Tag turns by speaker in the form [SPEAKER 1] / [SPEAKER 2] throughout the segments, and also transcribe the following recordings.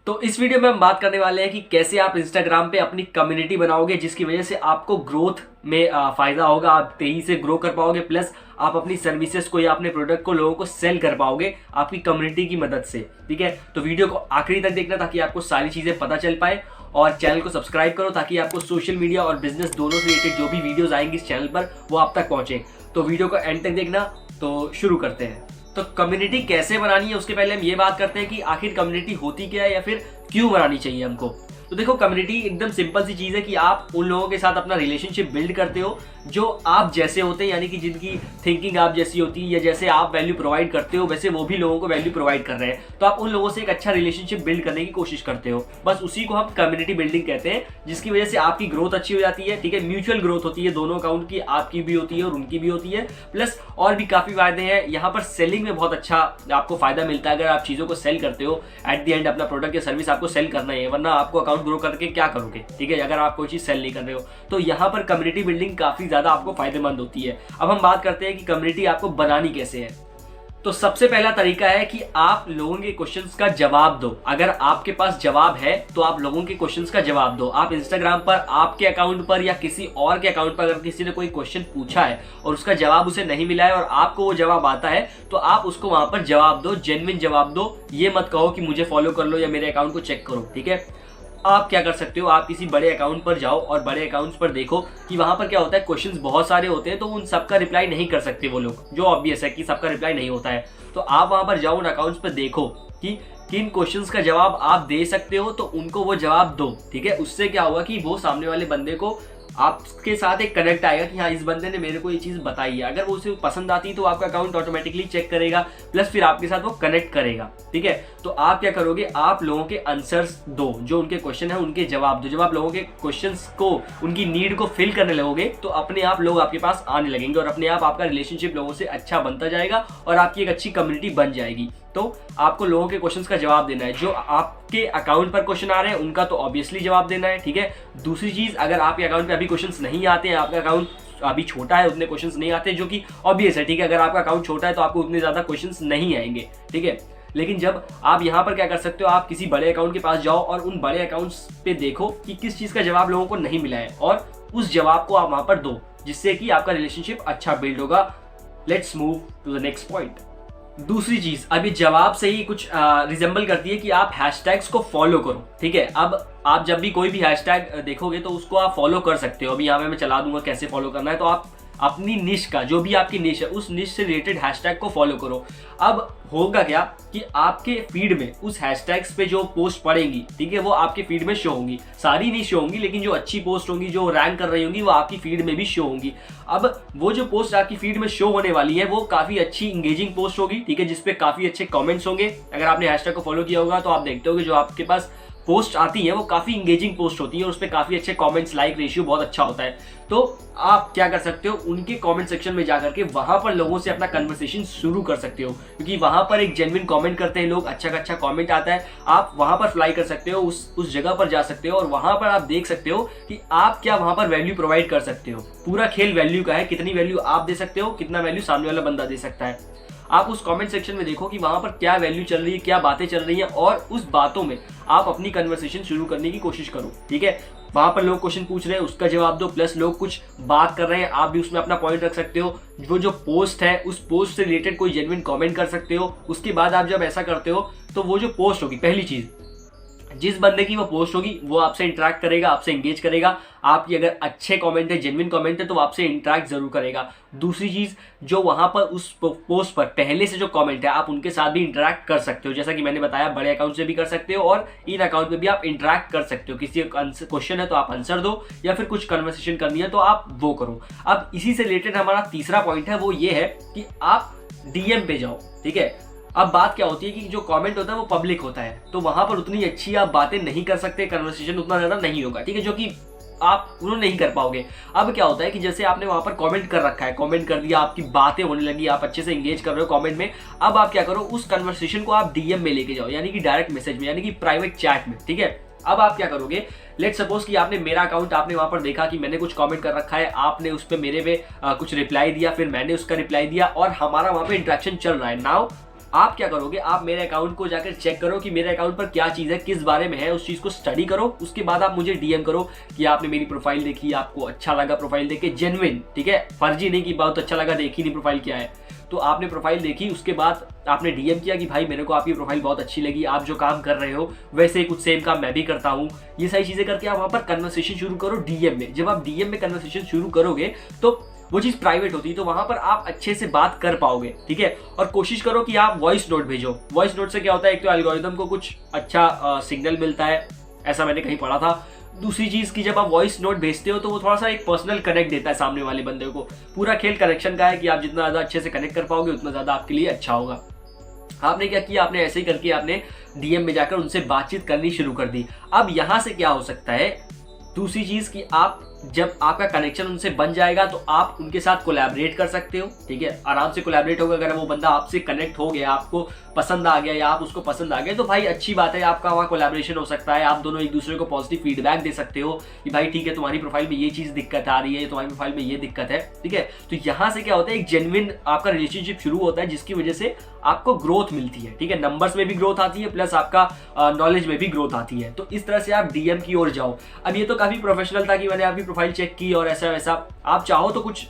[SPEAKER 1] तो इस वीडियो में हम बात करने वाले हैं कि कैसे आप इंस्टाग्राम पे अपनी कम्युनिटी बनाओगे जिसकी वजह से आपको ग्रोथ में फायदा होगा, आप तेजी से ग्रो कर पाओगे, प्लस आप अपनी सर्विसेज को या अपने प्रोडक्ट को लोगों को सेल कर पाओगे आपकी कम्युनिटी की मदद से। ठीक है, तो वीडियो को आखिरी तक देखना ताकि आपको सारी चीजें पता चल पाए, और चैनल को सब्सक्राइब करो ताकि आपको सोशल मीडिया और बिजनेस दोनों से रिलेटेड जो भी वीडियोस आएंगी इस चैनल पर वो आप तक पहुंचे। तो वीडियो को एंड तक देखना। तो शुरू करते हैं। तो कम्युनिटी कैसे बनानी है उसके पहले हम ये बात करते हैं कि आखिर कम्युनिटी होती क्या है या फिर क्यों बनानी चाहिए हमको। तो देखो, कम्युनिटी एकदम सिंपल सी चीज़ है कि आप उन लोगों के साथ अपना रिलेशनशिप बिल्ड करते हो जो आप जैसे होते हैं, यानी कि जिनकी थिंकिंग आप जैसी होती है या जैसे आप वैल्यू प्रोवाइड करते हो वैसे वो भी लोगों को वैल्यू प्रोवाइड कर रहे हैं। तो आप उन लोगों से एक अच्छा रिलेशनशिप बिल्ड करने की कोशिश करते हो, बस उसी को हम कम्युनिटी बिल्डिंग कहते हैं, जिसकी वजह से आपकी ग्रोथ अच्छी हो जाती है। ठीक है, म्यूचुअल ग्रोथ होती है दोनों अकाउंट की, आपकी भी होती है और उनकी भी होती है, प्लस और भी काफ़ी फायदे हैं। यहाँ पर सेलिंग में बहुत अच्छा आपको फायदा मिलता है अगर आप चीज़ों को सेल करते हो। एट द एंड अपना प्रोडक्ट या सर्विस आपको सेल करना है, वरना आपको अकाउंट ग्रो करके क्या करोगे। ठीक है, अगर आप कोई चीज़ सेल नहीं कर रहे हो तो यहाँ पर कम्युनिटी बिल्डिंग काफ़ी ज़्यादा आपको फायदेमंद होती है। अब हम बात करते हैं कि कम्युनिटी आपको बनानी कैसे है। तो सबसे पहला तरीका है कि आप लोगों के क्वेश्चंस का जवाब दो। अगर आपके पास जवाब है तो आप लोगों के क्वेश्चंस का जवाब दो। आप इंस्टाग्राम पर आपके अकाउंट पर या किसी और के अकाउंट पर अगर किसी ने कोई क्वेश्चन पूछा है और उसका जवाब उसे नहीं मिला है और आपको वो जवाब आता है तो आप उसको वहां पर जवाब दो, जेन्युइन जवाब दो। ये मत कहो कि मुझे फॉलो कर लो या मेरे अकाउंट को चेक करो। ठीक है, आप क्या कर सकते हो, आप किसी बड़े अकाउंट पर जाओ और बड़े अकाउंट्स पर देखो कि वहां पर क्या होता है। क्वेश्चंस बहुत सारे होते हैं तो उन सबका रिप्लाई नहीं कर सकते वो लोग, जो ऑब्वियस है कि सबका रिप्लाई नहीं होता है। तो आप वहां पर जाओ, उन अकाउंट्स पर देखो कि किन क्वेश्चंस का जवाब आप दे सकते हो, तो उनको वो जवाब दो। ठीक है, उससे क्या होगा कि वो सामने वाले बंदे को आपके साथ एक कनेक्ट आएगा कि हाँ, इस बंदे ने मेरे को ये चीज़ बताई है। अगर वो उसे पसंद आती है तो आपका अकाउंट ऑटोमेटिकली चेक करेगा, प्लस फिर आपके साथ वो कनेक्ट करेगा। ठीक है, तो आप क्या करोगे, आप लोगों के आंसर्स दो, जो उनके क्वेश्चन है उनके जवाब दो। जब आप लोगों के क्वेश्चंस को, उनकी नीड को फिल करने लगोगे तो अपने आप लोग आपके पास आने लगेंगे और अपने आप आपका रिलेशनशिप लोगों से अच्छा बनता जाएगा और आपकी एक अच्छी कम्युनिटी बन जाएगी। तो आपको लोगों के क्वेश्चंस का जवाब देना है। जो आपके अकाउंट पर क्वेश्चन आ रहे हैं उनका तो ऑब्वियसली जवाब देना है। ठीक है, दूसरी चीज, अगर आपके अकाउंट पे अभी क्वेश्चंस नहीं आते हैं, आपका अकाउंट अभी छोटा है, उतने क्वेश्चंस नहीं आते, जो कि ऑब्वियस है। ठीक है, अगर आपका अकाउंट छोटा है तो आपको उतने ज्यादा क्वेश्चंस नहीं आएंगे। ठीक है, लेकिन जब आप यहाँ पर क्या कर सकते हो, आप किसी बड़े अकाउंट के पास जाओ और उन बड़े अकाउंट्स पे देखो कि किस चीज का जवाब लोगों को नहीं मिला है और उस जवाब को आप वहां पर दो, जिससे कि आपका रिलेशनशिप अच्छा बिल्ड होगा। Let's move to the next point. दूसरी चीज, अभी जवाब से ही कुछ रिजेंबल करती है कि आप हैशटैग्स को फॉलो करो। ठीक है, अब आप जब भी कोई भी हैशटैग देखोगे तो उसको आप फॉलो कर सकते हो। अभी यहाँ पे मैं चला दूंगा कैसे फॉलो करना है। तो आप अपनी निश का, जो भी आपकी निश है, उस निश से रिलेटेड हैशटैग को फॉलो करो। अब होगा क्या कि आपके फीड में उस हैशटैग्स पे जो पोस्ट पड़ेंगी, ठीक है, वो आपके फीड में शो होंगी। सारी नहीं शो होंगी, लेकिन जो अच्छी पोस्ट होंगी, जो रैंक कर रही होंगी, वो आपकी फीड में भी शो होंगी। अब वो जो पोस्ट आपकी फीड में शो होने वाली है वो काफी अच्छी इंगेजिंग पोस्ट होगी। ठीक है, जिसपे काफी अच्छे कमेंट्स होंगे। अगर आपने हैशटैग को फॉलो किया होगा तो आप देखते होगे जो आपके पास पोस्ट आती है वो काफी इंगेजिंग पोस्ट होती है और उस पर काफी अच्छे कमेंट्स, लाइक रेशियो बहुत अच्छा होता है। तो आप क्या कर सकते हो, उनके कमेंट सेक्शन में जाकर के वहां पर लोगों से अपना कन्वर्सेशन शुरू कर सकते हो, क्योंकि वहां पर एक जेन्युइन कमेंट करते हैं लोग, अच्छा का अच्छा कमेंट आता है। आप वहां पर फ्लाई कर सकते हो, उस जगह पर जा सकते हो और वहां पर आप देख सकते हो कि आप क्या वहां पर वैल्यू प्रोवाइड कर सकते हो। पूरा खेल वैल्यू का है, कितनी वैल्यू आप दे सकते हो, कितना वैल्यू सामने वाला बंदा दे सकता है। आप उस कमेंट सेक्शन में देखो कि वहां पर क्या वैल्यू चल रही है, क्या बातें चल रही हैं, और उस बातों में आप अपनी कन्वर्सेशन शुरू करने की कोशिश करो। ठीक है, वहां पर लोग क्वेश्चन पूछ रहे हैं उसका जवाब दो, प्लस लोग कुछ बात कर रहे हैं, आप भी उसमें अपना पॉइंट रख सकते हो। वो जो पोस्ट है उस पोस्ट से रिलेटेड कोई जेन्युइन कमेंट कर सकते हो। उसके बाद आप जब ऐसा करते हो तो वो जो पोस्ट होगी, पहली चीज, जिस बंदे की वो पोस्ट होगी वो आपसे इंटरेक्ट करेगा, आपसे इंगेज करेगा। आपकी अगर अच्छे कमेंट है, जेन्युइन कमेंट है, तो वो आपसे इंटरेक्ट जरूर करेगा। दूसरी चीज, जो वहां पर उस पोस्ट पर पहले से जो कमेंट है आप उनके साथ भी इंटरेक्ट कर सकते हो। जैसा कि मैंने बताया, बड़े अकाउंट से भी कर सकते हो और इन अकाउंट पे भी आप इंटरेक्ट कर सकते हो। किसी क्वेश्चन है तो आप आंसर दो, या फिर कुछ कन्वर्सेशन करनी है तो आप वो करो। अब इसी से रिलेटेड हमारा तीसरा पॉइंट है, वो ये है कि आप डीएम पे जाओ। ठीक है, अब बात क्या होती है कि जो कमेंट होता है वो पब्लिक होता है, तो वहां पर उतनी अच्छी आप बातें नहीं कर सकते, कन्वर्सेशन उतना ज्यादा नहीं होगा। ठीक है, जो कि आप उन्होंने नहीं कर पाओगे। अब क्या होता है कि जैसे आपने वहां पर कमेंट कर रखा है, कमेंट कर दिया, आपकी बातें होने लगी, आप अच्छे से एंगेज कर रहे हो कमेंट में। अब आप क्या करो, उस कन्वर्सेशन को आप डीएम में लेके जाओ, यानी कि डायरेक्ट मैसेज में, यानी कि प्राइवेट चैट में। ठीक है, अब आप क्या करोगे, लेट सपोज कि आपने मेरा अकाउंट, आपने वहां पर देखा कि मैंने कुछ कमेंट कर रखा है, आपने उस पर मेरे पे कुछ रिप्लाई दिया, फिर मैंने उसका रिप्लाई दिया और हमारा वहां पे इंटरेक्शन चल रहा है। नाउ आप क्या करोगे, आप मेरे अकाउंट को जाकर चेक करो कि मेरे अकाउंट पर क्या चीज़ है, किस बारे में है, उस चीज़ को स्टडी करो। उसके बाद आप मुझे डीएम करो कि आपने मेरी प्रोफाइल देखी, आपको अच्छा लगा प्रोफाइल देख के, जेन्युइन, ठीक है, फर्जी नहीं कि बहुत अच्छा लगा, देखी नहीं प्रोफाइल क्या है। तो आपने प्रोफाइल देखी, उसके बाद आपने डीएम किया कि भाई मेरे को आपकी प्रोफाइल बहुत अच्छी लगी, आप जो काम कर रहे हो वैसे ही कुछ सेम काम मैं भी करता हूँ। ये सारी चीज़ें करके आप वहाँ पर कन्वर्सेशन शुरू करो डीएम में। जब आप डीएम में कन्वर्सेशन शुरू करोगे तो वो चीज़ प्राइवेट होती है, तो वहाँ पर आप अच्छे से बात कर पाओगे, ठीक है। और कोशिश करो कि आप वॉइस नोट भेजो। वॉइस नोट से क्या होता है, एक तो एल्गोरिदम को कुछ अच्छा सिग्नल मिलता है, ऐसा मैंने कहीं पढ़ा था। दूसरी चीज़ की जब आप वॉइस नोट भेजते हो तो वो थोड़ा सा एक पर्सनल कनेक्ट देता है सामने वाले बंदे को। पूरा खेल कनेक्शन का है कि आप जितना ज़्यादा अच्छे से कनेक्ट कर पाओगे उतना ज़्यादा आपके लिए अच्छा होगा। आपने क्या किया, आपने ऐसे ही करके आपने डीएम में जाकर उनसे बातचीत करनी शुरू कर दी। अब यहाँ से क्या हो सकता है, दूसरी चीज़ कि आप जब आपका कनेक्शन उनसे बन जाएगा तो आप उनके साथ कोलैबोरेट कर सकते हो, ठीक है, आराम से कोलैबोरेट होगा। अगर वो बंदा आपसे कनेक्ट हो गया, आपको पसंद आ गया या आप उसको पसंद आ गए, तो भाई अच्छी बात है, आपका वहाँ कोलैबोरेशन हो सकता है। आप दोनों एक दूसरे को पॉजिटिव फीडबैक दे सकते हो कि भाई ठीक है, तुम्हारी प्रोफाइल में ये चीज़ दिक्कत आ रही है, तुम्हारी प्रोफाइल में ये दिक्कत है, ठीक है। तो यहाँ से क्या होता है, एक जेन्युइन आपका रिलेशनशिप शुरू होता है, जिसकी वजह से आपको ग्रोथ मिलती है, ठीक है। नंबर्स में भी ग्रोथ आती है, प्लस आपका नॉलेज में भी ग्रोथ आती है। तो इस तरह से आप डीएम की ओर जाओ। अब ये तो काफ़ी प्रोफेशनल था कि मैंने आपकी प्रोफाइल चेक की और ऐसा वैसा। आप चाहो तो कुछ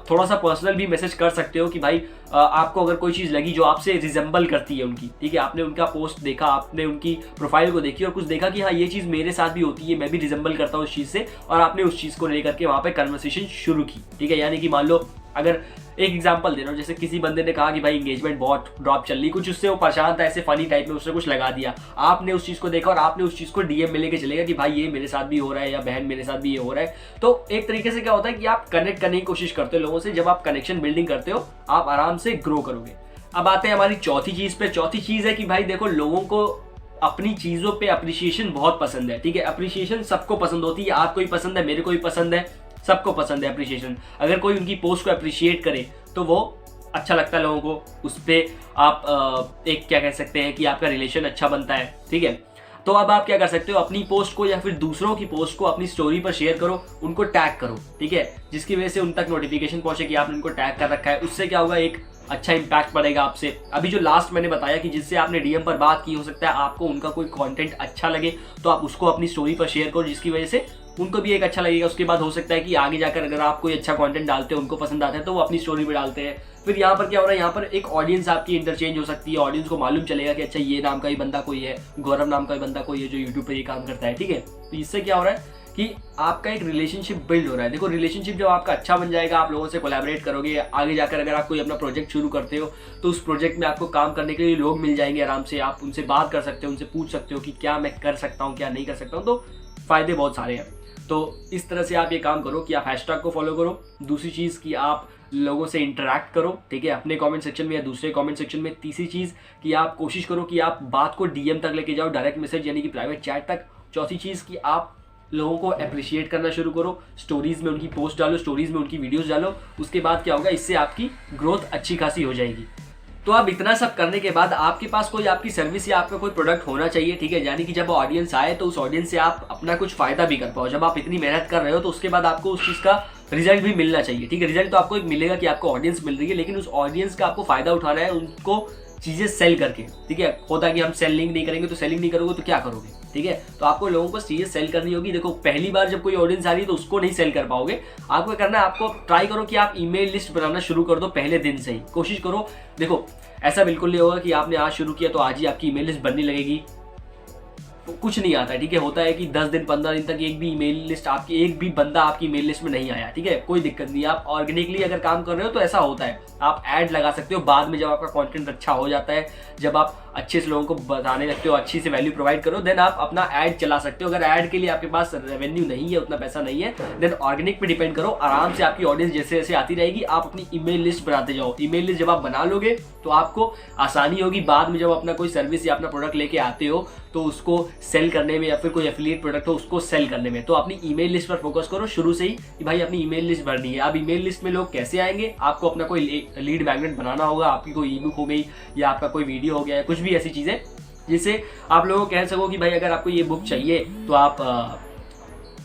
[SPEAKER 1] थोड़ा सा पर्सनल भी मैसेज कर सकते हो कि भाई आपको अगर कोई चीज़ लगी जो आपसे रिजेंबल करती है उनकी, ठीक है, आपने उनका पोस्ट देखा, आपने उनकी प्रोफाइल को देखी और कुछ देखा कि हाँ ये चीज़ मेरे साथ भी होती है, मैं भी रिजेंबल करता हूँ उस चीज़ से, और आपने उस चीज़ को लेकर के वहाँ पे कन्वर्सेशन शुरू की, ठीक है। यानी कि मान लो, अगर एक एग्जांपल दे रहा हूँ, जैसे किसी बंदे ने कहा कि भाई एंगेजमेंट बहुत ड्रॉप चल रही, कुछ उससे वो परेशान था, ऐसे फनी टाइप में उसने कुछ लगा दिया, आपने उस चीज़ को देखा और आपने उस चीज़ को डीएम में लेके चलेगा कि भाई ये मेरे साथ भी हो रहा है, या बहन मेरे साथ भी ये हो रहा है। तो एक तरीके से क्या होता है कि आप कनेक्ट करने की कोशिश करते हो लोगों से। जब आप कनेक्शन बिल्डिंग करते हो आप आराम से ग्रो करोगे। अब आते हैं हमारी चौथी चीज़ पे। चौथी चीज़ है कि भाई देखो, लोगों को अपनी चीज़ों पे अप्रिसिएशन बहुत पसंद है, ठीक है। अप्रिसिएशन सबको पसंद होती है, आपको भी पसंद है, मेरे को भी पसंद है, सबको पसंद है अप्रिसिएशन। अगर कोई उनकी पोस्ट को अप्रिशिएट करे तो वो अच्छा लगता है लोगों को, उस पर आप एक क्या कह सकते हैं कि आपका रिलेशन अच्छा बनता है, ठीक है। तो अब आप क्या कर सकते हो, अपनी पोस्ट को या फिर दूसरों की पोस्ट को अपनी स्टोरी पर शेयर करो, उनको टैग करो, ठीक है, जिसकी वजह से उन तक नोटिफिकेशन पहुंचे कि आपने उनको टैग कर रखा है। उससे क्या होगा, एक अच्छा इंपैक्ट पड़ेगा आपसे। अभी जो लास्ट मैंने बताया कि जिससे आपने डीएम पर बात की, हो सकता है आपको उनका कोई कंटेंट अच्छा लगे तो आप उसको अपनी स्टोरी पर शेयर करो, जिसकी वजह से उनको भी एक अच्छा लगेगा। उसके बाद हो सकता है कि आगे जाकर अगर आप कोई अच्छा कंटेंट डालते हो, उनको पसंद आता है, तो वो अपनी स्टोरी पे डालते हैं। फिर यहाँ पर क्या हो रहा है, यहाँ पर एक ऑडियंस आपकी इंटरचेंज हो सकती है। ऑडियंस को मालूम चलेगा कि अच्छा ये नाम का ही बंदा कोई है, गौरव नाम का ही बंदा कोई है जो यूट्यूब पर ये काम करता है, ठीक है। तो इससे क्या हो रहा है कि आपका एक रिलेशनशिप बिल्ड हो रहा है। देखो, रिलेशनशिप जब आपका अच्छा बन जाएगा, आप लोगों से कोलैबोरेट करोगे, आगे जाकर अगर आप कोई अपना प्रोजेक्ट शुरू करते हो तो उस प्रोजेक्ट में आपको काम करने के लिए लोग मिल जाएंगे आराम से। आप उनसे बात कर सकते हो, उनसे पूछ सकते हो कि क्या मैं कर सकता हूँ, क्या नहीं कर सकता हूँ। तो फायदे बहुत सारे हैं। तो इस तरह से आप ये काम करो कि आप हैशटैग को फॉलो करो। दूसरी चीज़ कि आप लोगों से इंटरेक्ट करो, ठीक है, अपने कमेंट सेक्शन में या दूसरे कमेंट सेक्शन में। तीसरी चीज़ कि आप कोशिश करो कि आप बात को डीएम तक लेके जाओ, डायरेक्ट मैसेज यानी कि प्राइवेट चैट तक। चौथी चीज़ कि आप लोगों को अप्रिशिएट करना शुरू करो, स्टोरीज़ में उनकी पोस्ट डालो, स्टोरीज़ में उनकी वीडियोस डालो। उसके बाद क्या होगा, इससे आपकी ग्रोथ अच्छी खासी हो जाएगी। तो अब इतना सब करने के बाद आपके पास कोई आपकी सर्विस या आपका कोई प्रोडक्ट होना चाहिए, ठीक है। यानी कि जब ऑडियंस आए तो उस ऑडियंस से आप अपना कुछ फायदा भी कर पाओ। जब आप इतनी मेहनत कर रहे हो तो उसके बाद आपको उस चीज़ का रिजल्ट भी मिलना चाहिए, ठीक है। रिजल्ट तो आपको एक मिलेगा कि आपको ऑडियंस मिल रही है, लेकिन उस ऑडियंस का आपको फायदा उठाना है, उनको चीज़ें सेल करके, ठीक है। होता है कि हम सेलिंग नहीं करेंगे, तो सेलिंग नहीं करोगे तो क्या करोगे, ठीक है। तो आपको लोगों को चीज़ें सेल करनी होगी। देखो, पहली बार जब कोई ऑडियंस आ रही है तो उसको नहीं सेल कर पाओगे। आपको करना है, आपको ट्राई करो कि आप ईमेल लिस्ट बनाना शुरू कर दो पहले दिन से ही। कोशिश करो, देखो ऐसा बिल्कुल नहीं होगा कि आपने आज शुरू किया तो आज ही आपकी ईमेल लिस्ट बनने लगेगी, कुछ नहीं आता है, ठीक है। होता है कि 10 दिन 15 दिन तक एक भी ईमेल लिस्ट आपकी, एक भी बंदा आपकी ईमेल लिस्ट में नहीं आया, ठीक है, कोई दिक्कत नहीं। आप ऑर्गेनिकली अगर काम कर रहे हो तो ऐसा होता है। आप ऐड लगा सकते हो बाद में, जब आपका कंटेंट अच्छा हो जाता है, जब आप अच्छे से लोगों को बताने लगते हो, अच्छी से वैल्यू प्रोवाइड करो, देन आप अपना ऐड चला सकते हो। अगर ऐड के लिए आपके पास रेवेन्यू नहीं है, उतना पैसा नहीं है, देन ऑर्गेनिक पे डिपेंड करो। आराम से आपकी ऑडियंस जैसे जैसे आती रहेगी, आप अपनी ईमेल लिस्ट बनाते जाओ। ईमेल लिस्ट जब आप बना लोगे तो आपको आसानी होगी बाद में, जब अपना कोई सर्विस या अपना प्रोडक्ट लेके आते हो तो उसको सेल करने में, या फिर कोई एफिलिएट प्रोडक्ट हो उसको सेल करने में। तो अपनी ईमेल लिस्ट पर फोकस करो शुरू से ही कि भाई अपनी ईमेल लिस्ट भरनी है। अब ईमेल लिस्ट में लोग कैसे आएंगे, आपको अपना कोई लीड मैग्नेट बनाना होगा, आपकी कोई ई बुक हो गई या आपका कोई वीडियो हो गया, कुछ भी ऐसी चीज़ें जिससे आप लोगों को कह सको कि भाई अगर आपको ये बुक चाहिए तो आप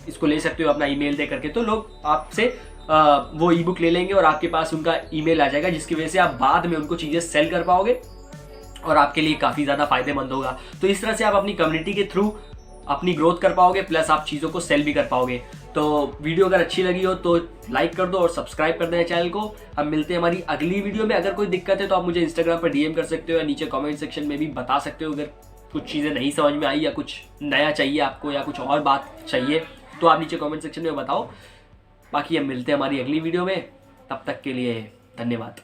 [SPEAKER 1] इसको ले सकते हो अपना ईमेल दे करके। तो लोग आपसे वो ई बुक ले लेंगे और आपके पास उनका ईमेल आ जाएगा, जिसकी वजह से आप बाद में उनको चीज़ें सेल कर पाओगे। और आपके लिए काफ़ी ज़्यादा फायदेमंद होगा। तो इस तरह से आप अपनी कम्युनिटी के थ्रू अपनी ग्रोथ कर पाओगे, प्लस आप चीज़ों को सेल भी कर पाओगे। तो वीडियो अगर अच्छी लगी हो तो लाइक कर दो और सब्सक्राइब कर देना चैनल को। हम मिलते हैं हमारी अगली वीडियो में। अगर कोई दिक्कत है तो आप मुझे इंस्टाग्राम पर डीएम कर सकते हो या नीचे कमेंट सेक्शन में भी बता सकते हो। अगर कुछ चीज़ें नहीं समझ में आई या कुछ नया चाहिए आपको या कुछ और बात चाहिए तो आप नीचे कमेंट सेक्शन में बताओ। बाकी हम मिलते हैं हमारी अगली वीडियो में, तब तक के लिए धन्यवाद।